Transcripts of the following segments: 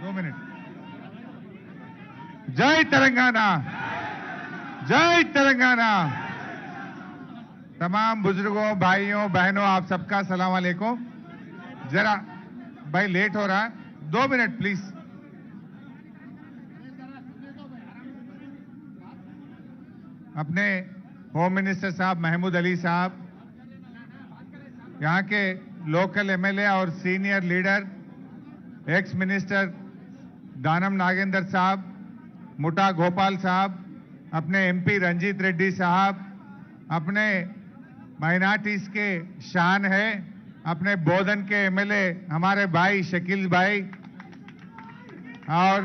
2 minute. जय तेलंगाना, जय तेलंगाना। तमाम बुजुर्गों, भाइयों, बहनों, आप सबका सलाम अलैकुम। जरा भाई लेट हो रहा है, 2 मिनट प्लीज। अपने होम मिनिस्टर साहब महमूद अली साहब, यहाँ के लोकल एमएलए और सीनियर लीडर एक्स मिनिस्टर दानम नागेंद्र साहब, मुटा गोपाल साहब, अपने एमपी रंजीत रेड्डी साहब, अपने माइनॉरिटीज के शान है, अपने बोधन के एमएलए हमारे भाई शकील भाई, और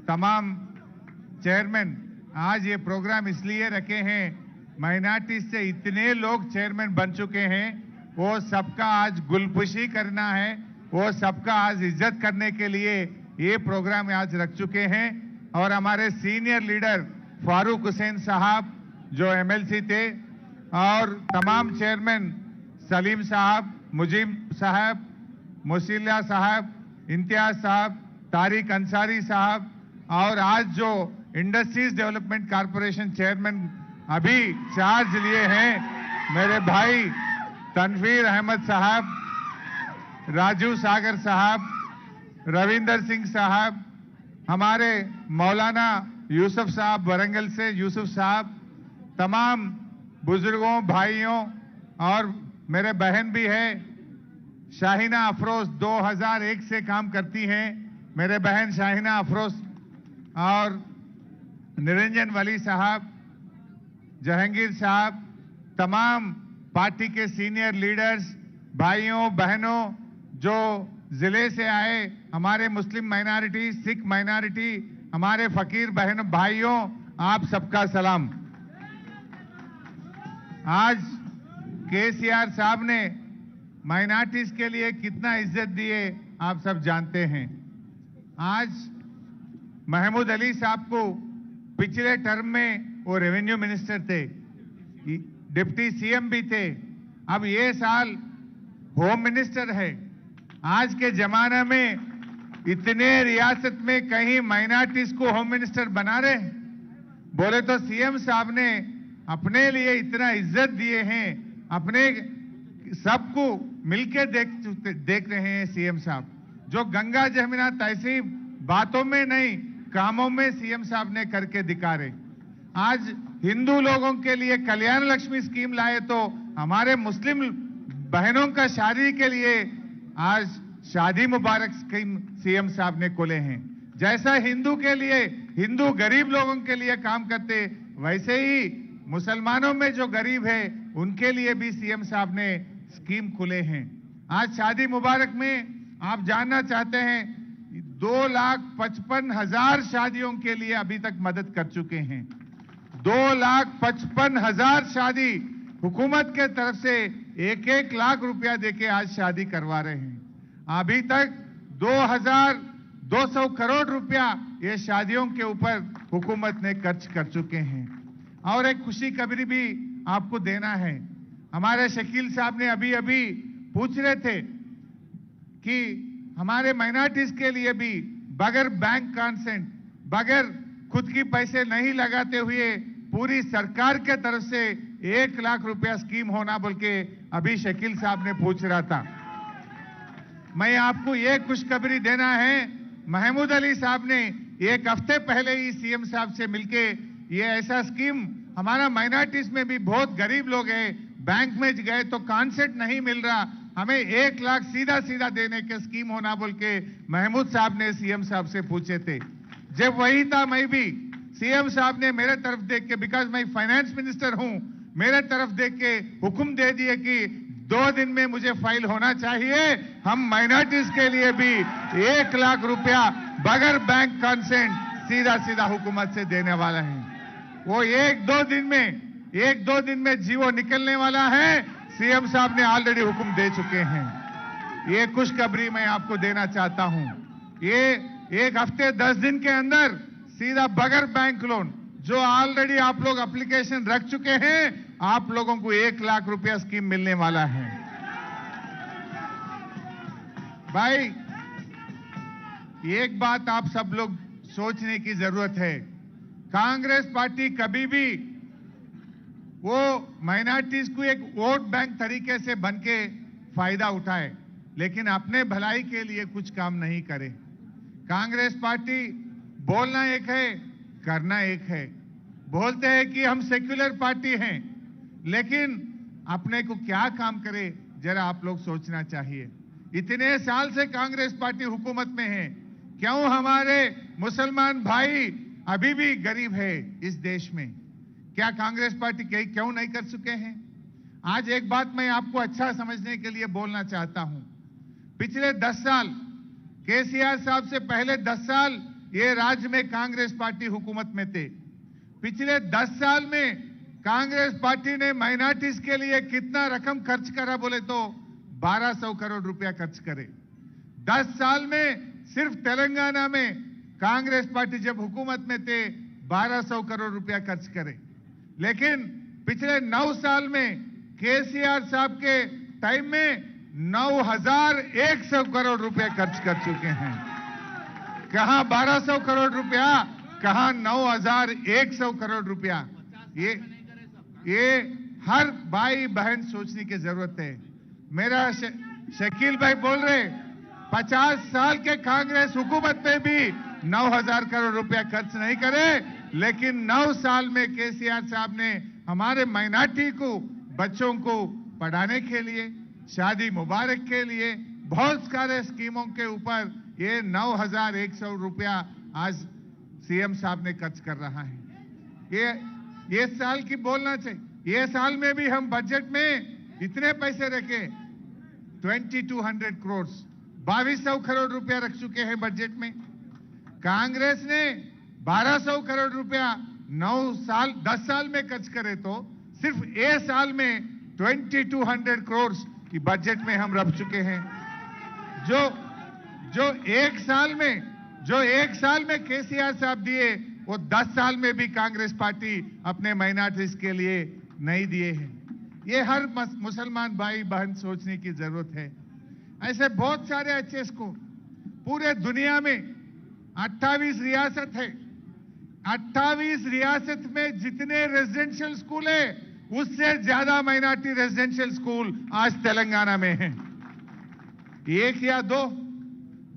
तमाम चेयरमैन। आज ये प्रोग्राम इसलिए रखे हैं, माइनॉरिटीज से इतने लोग चेयरमैन बन चुके हैं, वो सबका आज गुलपुशी करना है, वो सबका आज इज्जत करने के लिए ये प्रोग्राम आज रख चुके हैं। और हमारे सीनियर लीडर फारूक हुसैन साहब जो एमएलसी थे, और तमाम चेयरमैन सलीम साहब, मुजीब साहब, मुसीला साहब, इम्तियाज साहब, तारिक अंसारी साहब, और आज जो इंडस्ट्रीज डेवलपमेंट कॉरपोरेशन चेयरमैन अभी चार्ज लिए हैं, मेरे भाई तनवीर अहमद साहब, राजू सागर साहब, रविंदर सिंह साहब, हमारे मौलाना यूसुफ साहब वरंगल से, यूसुफ साहब, तमाम बुजुर्गों, भाइयों, और मेरे बहन भी है शाहीना अफरोज, 2001 से काम करती हैं मेरे बहन शाहीना अफरोज, और निरंजन वली साहब, जहांगीर साहब, तमाम पार्टी के सीनियर लीडर्स, भाइयों बहनों जो जिले से आए, हमारे मुस्लिम माइनॉरिटी, सिख माइनॉरिटी, हमारे फकीर बहनों, भाइयों, आप सबका सलाम। आज केसीआर साहब ने माइनॉरिटीज के लिए कितना इज्जत दिए आप सब जानते हैं। आज महमूद अली साहब को पिछले टर्म में वो रेवेन्यू मिनिस्टर थे, डिप्टी सीएम भी थे, अब ये साल होम मिनिस्टर है। आज के जमाने में इतने रियासत में कहीं माइनॉरिटीज को होम मिनिस्टर बना रहे बोले तो सीएम साहब ने अपने लिए इतना इज्जत दिए हैं, अपने सबको मिलके देख रहे हैं सीएम साहब। जो गंगा जमुना तहसीब बातों में नहीं कामों में सीएम साहब ने करके दिखा रहे। आज हिंदू लोगों के लिए कल्याण लक्ष्मी स्कीम लाए तो हमारे मुस्लिम बहनों का शादी के लिए आज शादी मुबारक स्कीम सीएम साहब ने खोले हैं। जैसा हिंदू के लिए, हिंदू गरीब लोगों के लिए काम करते, वैसे ही मुसलमानों में जो गरीब है उनके लिए भी सीएम साहब ने स्कीम खुले हैं। आज शादी मुबारक में आप जानना चाहते हैं 2,55,000 शादियों के लिए अभी तक मदद कर चुके हैं। 2,55,000 शादी हुकूमत के तरफ से 1-1 लाख रुपया देके आज शादी करवा रहे हैं। अभी तक 2,200 करोड़ रुपया ये शादियों के ऊपर हुकूमत ने खर्च कर चुके हैं। और एक खुशी खबरी भी आपको देना है, हमारे शकील साहब ने अभी अभी पूछ रहे थे कि हमारे माइनॉरिटीज के लिए भी बगैर बैंक कंसेंट, बगैर खुद की पैसे नहीं लगाते हुए पूरी सरकार के तरफ से 1 लाख रुपया स्कीम होना बोल के अभी शकील साहब ने पूछ रहा था। मैं आपको ये खुशखबरी देना है, महमूद अली साहब ने 1 हफ्ते पहले ही सीएम साहब से मिलके ये ऐसा स्कीम, हमारा माइनॉरिटीज में भी बहुत गरीब लोग हैं, बैंक में गए तो कॉन्सेंट नहीं मिल रहा, हमें 1 लाख सीधा सीधा देने के स्कीम होना बोल के महमूद साहब ने सीएम साहब से पूछे थे। जब वही था, मैं भी सीएम साहब ने मेरे तरफ देख के, बिकॉज मैं फाइनेंस मिनिस्टर हूं, मेरे तरफ देख के हुक्म दे दिए कि 2 दिन में मुझे फाइल होना चाहिए। हम माइनॉरिटीज के लिए भी 1 लाख रुपया बगैर बैंक कंसेंट सीधा सीधा हुकूमत से देने वाला है। वो 1-2 दिन में जीवो निकलने वाला है। सीएम साहब ने ऑलरेडी हुक्म दे चुके हैं। ये खुशखबरी मैं आपको देना चाहता हूं। ये 1 हफ्ते 10 दिन के अंदर सीधा बगैर बैंक लोन, जो ऑलरेडी आप लोग एप्लीकेशन रख चुके हैं, आप लोगों को 1 लाख रुपया स्कीम मिलने वाला है। भाई एक बात आप सब लोग सोचने की जरूरत है। कांग्रेस पार्टी कभी भी वो माइनॉरिटीज को एक वोट बैंक तरीके से बनके फायदा उठाए, लेकिन अपने भलाई के लिए कुछ काम नहीं करे। कांग्रेस पार्टी बोलना एक है, करना एक है। बोलते हैं कि हम सेक्युलर पार्टी हैं, लेकिन अपने को क्या काम करे जरा आप लोग सोचना चाहिए। इतने साल से कांग्रेस पार्टी हुकूमत में है, क्यों हमारे मुसलमान भाई अभी भी गरीब है इस देश में? क्या कांग्रेस पार्टी क्यों नहीं कर चुके हैं? आज एक बात मैं आपको अच्छा समझने के लिए बोलना चाहता हूं। पिछले 10 साल केसीआर साहब से पहले 10 साल ये राज्य में कांग्रेस पार्टी हुकूमत में थे। पिछले 10 साल में कांग्रेस पार्टी ने माइनॉरिटीज के लिए कितना रकम खर्च करा बोले तो 1200 करोड़ रुपया खर्च करे। 10 साल में सिर्फ तेलंगाना में कांग्रेस पार्टी जब हुकूमत में थे 1200 करोड़ रुपया खर्च करे। लेकिन पिछले 9 साल में केसीआर साहब के टाइम में 9100 करोड़ रुपया खर्च कर चुके हैं। कहां 1200 करोड़ रुपया, कहां 9100 करोड़ रुपया। ये हर भाई बहन सोचने की जरूरत है। मेरा शकील भाई बोल रहे 50 साल के कांग्रेस हुकूमत में भी 9000 करोड़ रुपया खर्च नहीं करे, लेकिन 9 साल में केसीआर साहब ने हमारे माइनॉरिटी को, बच्चों को पढ़ाने के लिए, शादी मुबारक के लिए बहुत सारे स्कीमों के ऊपर ये 9100 रुपया आज सीएम साहब ने खर्च कर रहा है। ये साल की बोलना चाहिए। ये साल में भी हम बजट में इतने पैसे रखे 2200 करोड़, 2200 करोड़ रुपया रख चुके हैं बजट में। कांग्रेस ने 1200 करोड़ रुपया 10 साल में खर्च करे तो सिर्फ एक साल में 2200 करोड़ की बजट में हम रख चुके हैं। जो एक साल में केसीआर साहब दिए वो 10 साल में भी कांग्रेस पार्टी अपने माइनॉरिटीज के लिए नहीं दिए हैं। ये हर मुसलमान भाई बहन सोचने की जरूरत है। ऐसे बहुत सारे अच्छे स्कूल पूरे दुनिया में 28 रियासत है। 28 रियासत में जितने रेजिडेंशियल स्कूल है उससे ज्यादा माइनॉरिटी रेजिडेंशियल स्कूल आज तेलंगाना में है। एक या दो,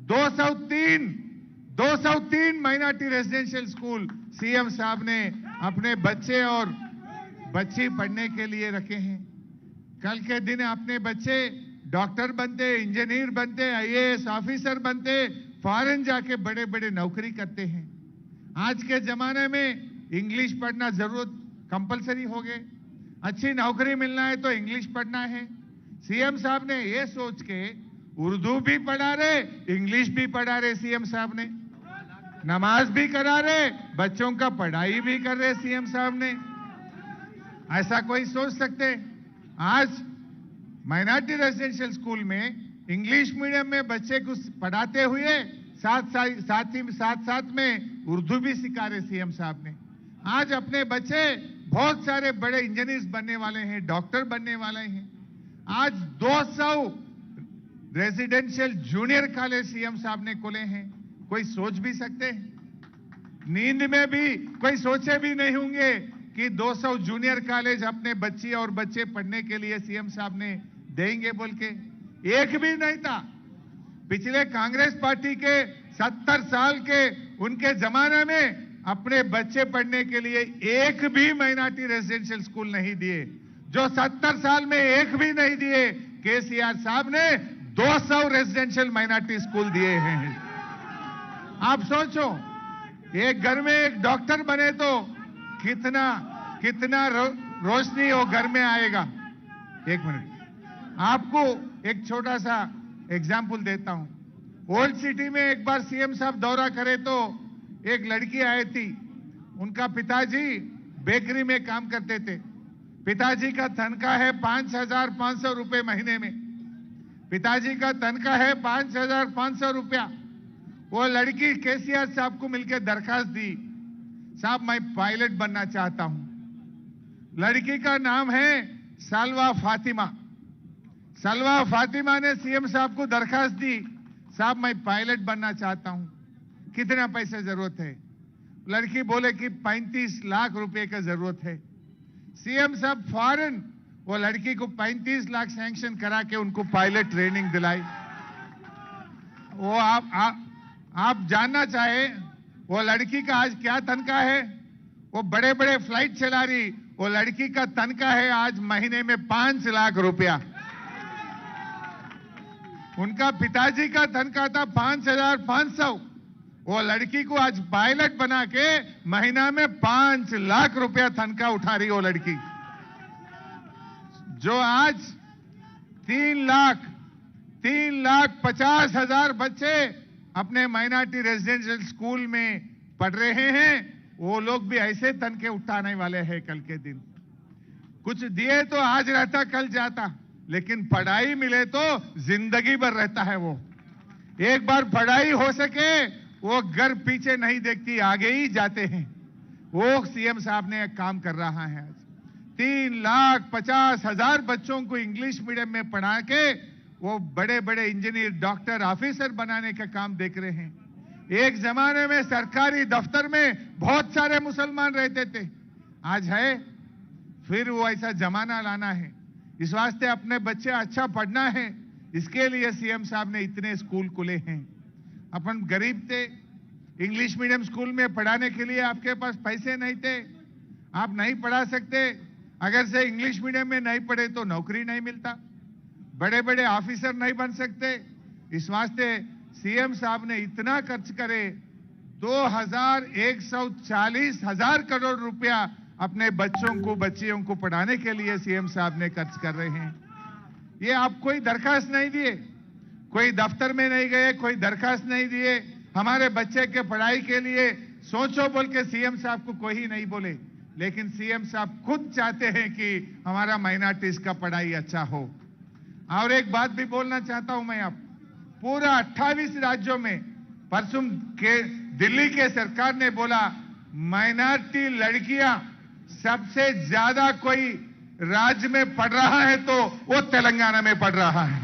203 माइनॉरिटी रेजिडेंशियल स्कूल सीएम साहब ने अपने बच्चे और बच्ची पढ़ने के लिए रखे हैं। कल के दिन अपने बच्चे डॉक्टर बनते, इंजीनियर बनते, आईएएस ऑफिसर बनते, फॉरेन जाके बड़े बड़े नौकरी करते हैं। आज के जमाने में इंग्लिश पढ़ना जरूरत कंपलसरी हो गए। अच्छी नौकरी मिलना है तो इंग्लिश पढ़ना है। सीएम साहब ने ये सोच के उर्दू भी पढ़ा रहे, इंग्लिश भी पढ़ा रहे। सीएम साहब ने नमाज भी करा रहे, बच्चों का पढ़ाई भी कर रहे सीएम साहब ने। ऐसा कोई सोच सकते? आज माइनॉरिटी रेजिडेंशियल स्कूल में इंग्लिश मीडियम में बच्चे को पढ़ाते हुए साथ में उर्दू भी सिखा रहे सीएम साहब ने। आज अपने बच्चे बहुत सारे बड़े इंजीनियर्स बनने वाले हैं, डॉक्टर बनने वाले हैं। आज 200 रेजिडेंशियल जूनियर कॉलेज सीएम साहब ने खोले हैं। कोई सोच भी सकते हैं? नींद में भी कोई सोचे भी नहीं होंगे कि 200 जूनियर कॉलेज अपने बच्ची और बच्चे पढ़ने के लिए सीएम साहब ने देंगे बोल के। एक भी नहीं था। पिछले कांग्रेस पार्टी के 70 साल के उनके जमाने में अपने बच्चे पढ़ने के लिए एक भी माइनॉरिटी रेजिडेंशियल स्कूल नहीं दिए। जो 70 साल में एक भी नहीं दिए, केसीआर साहब ने 200 रेजिडेंशियल माइनॉरिटी स्कूल दिए हैं। आप सोचो, एक घर में एक डॉक्टर बने तो कितना रोशनी वो घर में आएगा। एक मिनट, आपको एक छोटा सा एग्जाम्पल देता हूं। ओल्ड सिटी में एक बार सीएम साहब दौरा करे तो एक लड़की आई थी। उनका पिताजी बेकरी में काम करते थे। पिताजी का तनख्वाह है 5500 रुपए महीने में। पिताजी का तनख्वाह है 5500 रुपया। वो लड़की केसीआर साहब को मिलकर दरखास्त दी, साहब मैं पायलट बनना चाहता हूं। लड़की का नाम है सलवा फातिमा। सलवा फातिमा ने सीएम साहब को दरखास्त दी, साहब मैं पायलट बनना चाहता हूं। कितना पैसे जरूरत है? लड़की बोले कि 35 लाख रुपए का जरूरत है। सीएम साहब फौरन वो लड़की को 35 लाख सैंक्शन करा के उनको पायलट ट्रेनिंग दिलाई। वो आप जानना चाहे वो लड़की का आज क्या तनख्वाह है? वो बड़े बड़े फ्लाइट चला रही, वो लड़की का तनख्वाह है आज महीने में 5 लाख रुपया। उनका पिताजी का तनख्वाह था 5,500। वो लड़की को आज पायलट बना के महीना में 5 लाख रुपया तनख्वाह उठा रही वो लड़की। जो आज 3,50,000 बच्चे अपने माइनॉरिटी रेजिडेंशियल स्कूल में पढ़ रहे हैं, वो लोग भी ऐसे तनखे उठाने वाले हैं कल के दिन। कुछ दिए तो आज रहता कल जाता, लेकिन पढ़ाई मिले तो जिंदगी भर रहता है। वो एक बार पढ़ाई हो सके वो घर पीछे नहीं देखती, आगे ही जाते हैं। वो सीएम साहब ने एक काम कर रहा है। आज 3,50,000 बच्चों को इंग्लिश मीडियम में पढ़ा के वो बड़े बड़े इंजीनियर, डॉक्टर, ऑफिसर बनाने का काम देख रहे हैं। एक जमाने में सरकारी दफ्तर में बहुत सारे मुसलमान रहते थे, आज है फिर वो ऐसा जमाना लाना है। इस वास्ते अपने बच्चे अच्छा पढ़ना है, इसके लिए सीएम साहब ने इतने स्कूल खुले हैं। अपन गरीब थे, इंग्लिश मीडियम स्कूल में पढ़ाने के लिए आपके पास पैसे नहीं थे, आप नहीं पढ़ा सकते। अगर से इंग्लिश मीडियम में नहीं पढ़े तो नौकरी नहीं मिलता, बड़े बड़े ऑफिसर नहीं बन सकते। इस वास्ते सीएम साहब ने इतना खर्च करे, 2,140,000 करोड़ रुपया अपने बच्चों को, बच्चियों को पढ़ाने के लिए सीएम साहब ने खर्च कर रहे हैं। ये आप कोई दरखास्त नहीं दिए, कोई दफ्तर में नहीं गए, कोई दरखास्त नहीं दिए, हमारे बच्चे के पढ़ाई के लिए सोचो बोल के सीएम साहब को कोई नहीं बोले, लेकिन सीएम साहब खुद चाहते हैं कि हमारा माइनॉरिटीज का पढ़ाई अच्छा हो। और एक बात भी बोलना चाहता हूं मैं, आप पूरा 28 राज्यों में, परसों के दिल्ली के सरकार ने बोला माइनॉरिटी लड़कियां सबसे ज्यादा कोई राज्य में पढ़ रहा है तो वो तेलंगाना में पढ़ रहा है।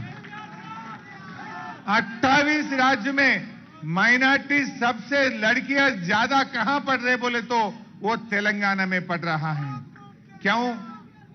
28 राज्य में माइनॉरिटी सबसे लड़कियां ज्यादा कहां पढ़ रहे बोले तो वो तेलंगाना में पढ़ रहा है। क्यों?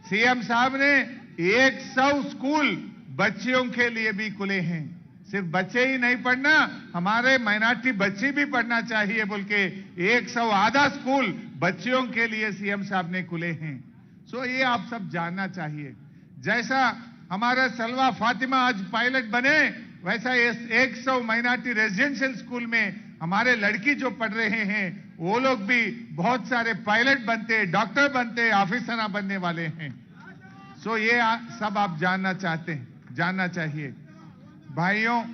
सीएम साहब ने 100 स्कूल बच्चियों के लिए भी खुले हैं। सिर्फ बच्चे ही नहीं पढ़ना, हमारे माइनॉरिटी बच्चे भी पढ़ना चाहिए बोल के 100 आधा स्कूल बच्चियों के लिए सीएम साहब ने खुले हैं। सो ये आप सब जानना चाहिए। जैसा हमारा सलवा फातिमा आज पायलट बने, वैसा 100 माइनॉरिटी रेजिडेंशियल स्कूल में हमारे लड़की जो पढ़ रहे हैं वो लोग भी बहुत सारे पायलट बनते, डॉक्टर बनते, ऑफिसर बनने वाले हैं। सो ये सब आप जानना चाहते हैं, जानना चाहिए। भाइयों,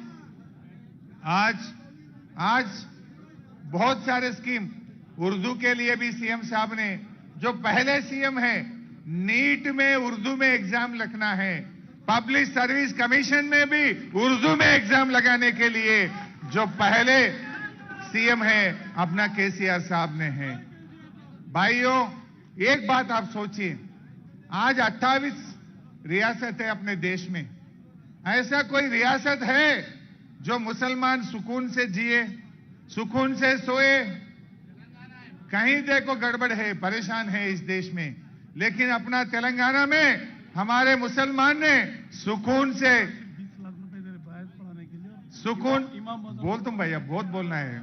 आज बहुत सारे स्कीम, उर्दू के लिए भी सीएम साहब ने, जो पहले सीएम है, नीट में उर्दू में एग्जाम लिखना है, पब्लिक सर्विस कमीशन में भी उर्दू में एग्जाम लगाने के लिए जो पहले सीएम है अपना केसीआर साहब ने है। भाइयों, एक बात आप सोचिए, आज 28 रियासत है अपने देश में, ऐसा कोई रियासत है जो मुसलमान सुकून से जिए, सुकून से सोए? कहीं देखो गड़बड़ है, परेशान है इस देश में। लेकिन अपना तेलंगाना में हमारे मुसलमान ने सुकून से, सुकून, बोल तुम भैया, बहुत बोलना है,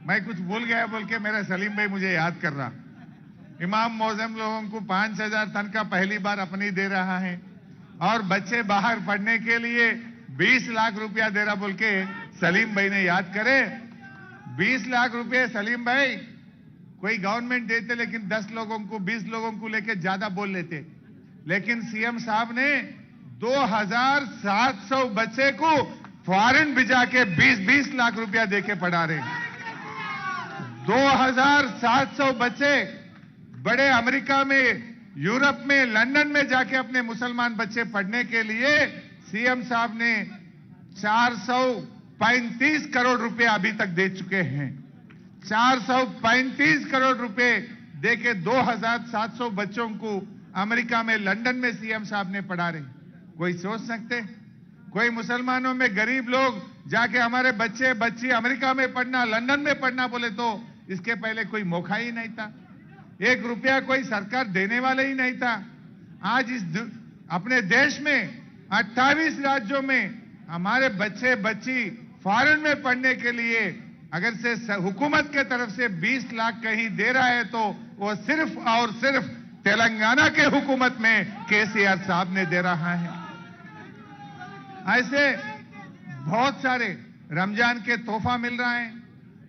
मैं कुछ भूल गया बोल के मेरा सलीम भाई मुझे याद कर रहा। इमाम मौजम लोगों को 5,000 तनख्वाह पहली बार अपनी दे रहा है, और बच्चे बाहर पढ़ने के लिए 20 लाख रुपया दे रहा बोल के सलीम भाई ने याद करे। 20 लाख रुपए सलीम भाई कोई गवर्नमेंट देते, लेकिन 10 लोगों को, 20 लोगों को लेके ज्यादा बोल लेते। लेकिन सीएम साहब ने 2,700 बच्चे को फॉरेन भिजा के 20-20 लाख रुपया देके पढ़ा रहे। 2,700 बच्चे बड़े अमेरिका में, यूरोप में, लंदन में जाके अपने मुसलमान बच्चे पढ़ने के लिए सीएम साहब ने 435 करोड़ रुपए अभी तक दे चुके हैं। 435 करोड़ रुपए देके 2,700 बच्चों को अमेरिका में, लंदन में सीएम साहब ने पढ़ा रहे। कोई सोच सकते? कोई मुसलमानों में गरीब लोग जाके हमारे बच्चे बच्ची अमेरिका में पढ़ना, लंदन में पढ़ना बोले तो इसके पहले कोई मौका ही नहीं था। 1 रुपया कोई सरकार देने वाले ही नहीं था। आज अपने देश में 28 राज्यों में हमारे बच्चे बच्ची फॉरेन में पढ़ने के लिए अगर से हुकूमत के तरफ से 20 लाख कहीं दे रहा है तो वो सिर्फ और सिर्फ तेलंगाना के हुकूमत में केसीआर साहब ने दे रहा है। ऐसे बहुत सारे रमजान के तोहफा मिल रहा है।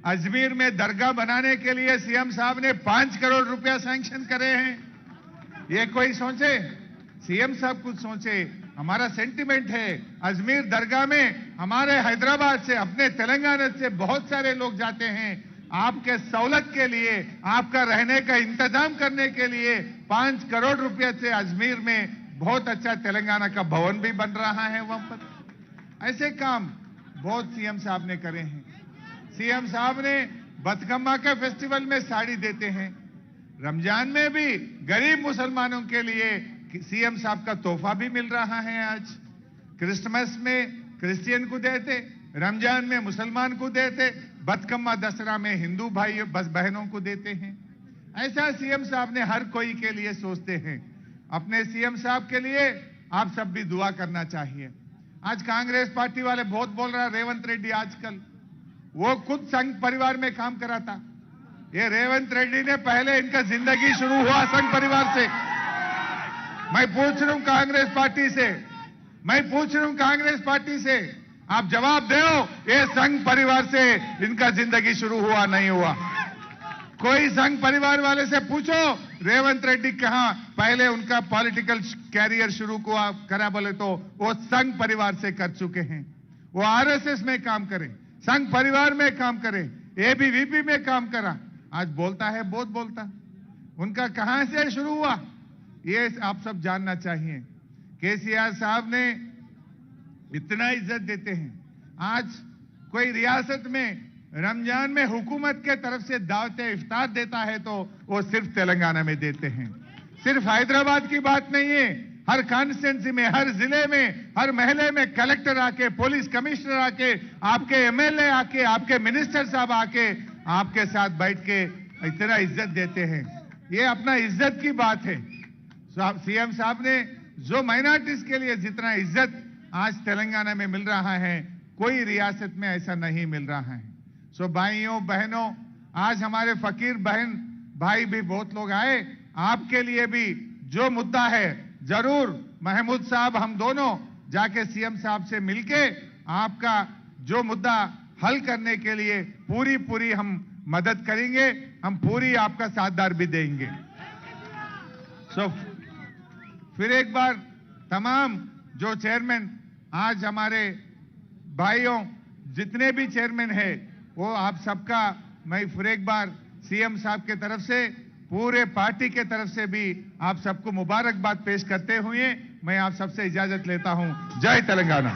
अजमेर में दरगाह बनाने के लिए सीएम साहब ने 5 करोड़ रुपया सैंक्शन करे हैं। ये कोई सोचे? सीएम साहब कुछ सोचे। हमारा सेंटिमेंट है अजमेर दरगाह में हमारे हैदराबाद से, अपने तेलंगाना से बहुत सारे लोग जाते हैं। आपके सहूलत के लिए, आपका रहने का इंतजाम करने के लिए 5 करोड़ रुपए से अजमेर में बहुत अच्छा तेलंगाना का भवन भी बन रहा है। वहां पर ऐसे काम बहुत सीएम साहब ने करे हैं। सीएम साहब ने बतकम्मा के फेस्टिवल में साड़ी देते हैं। रमजान में भी गरीब मुसलमानों के लिए सीएम साहब का तोहफा भी मिल रहा है। आज क्रिसमस में क्रिश्चियन को देते, रमजान में मुसलमान को देते, बतकम्मा दशहरा में हिंदू भाई बस बहनों को देते हैं। ऐसा सीएम साहब ने हर कोई के लिए सोचते हैं। अपने सीएम साहब के लिए आप सब भी दुआ करना चाहिए। आज कांग्रेस पार्टी वाले बहुत बोल रहा है रेवंत रेड्डी आजकल, वो खुद संघ परिवार में काम करा था। ये रेवंत रेड्डी ने पहले इनका जिंदगी शुरू हुआ संघ परिवार से। मैं पूछ रहा हूं कांग्रेस पार्टी से, आप जवाब दो, ये संघ परिवार से इनका जिंदगी शुरू हुआ नहीं हुआ? कोई संघ परिवार वाले से पूछो रेवंत रेड्डी कहां पहले उनका पॉलिटिकल कैरियर शुरू करा बोले तो वो संघ परिवार से कर चुके हैं। वो आरएसएस में काम करें, संघ परिवार में काम करें, एबीवीपी में काम करा। आज बोलता है बहुत बोलता, उनका कहां से शुरू हुआ ये आप सब जानना चाहिए। केसीआर साहब ने इतना इज्जत देते हैं। आज कोई रियासत में रमजान में हुकूमत के तरफ से दावते इफ्तार देता है तो वो सिर्फ तेलंगाना में देते हैं। सिर्फ हैदराबाद की बात नहीं है, हर कॉन्स्टिट्यूंसी में, हर जिले में, हर महल्ले में कलेक्टर आके, पुलिस कमिश्नर आके, आपके एमएलए आके, आपके मिनिस्टर साहब आके आपके साथ बैठ के इतना इज्जत देते हैं। ये अपना इज्जत की बात है। सीएम साहब ने जो माइनॉरिटीज के लिए जितना इज्जत आज तेलंगाना में मिल रहा है कोई रियासत में ऐसा नहीं मिल रहा है। सो भाइयों बहनों, आज हमारे फकीर बहन भाई भी बहुत लोग आए। आपके लिए भी जो मुद्दा है जरूर महमूद साहब हम दोनों जाके सीएम साहब से मिलके आपका जो मुद्दा हल करने के लिए पूरी हम मदद करेंगे। हम पूरी आपका साथदार भी देंगे। सो फिर एक बार तमाम जो चेयरमैन आज हमारे भाइयों जितने भी चेयरमैन हैं वो आप सबका मैं फिर एक बार सीएम साहब के तरफ से, पूरे पार्टी के तरफ से भी आप सबको मुबारकबाद पेश करते हुए मैं आप सबसे इजाजत लेता हूं। जय तेलंगाना।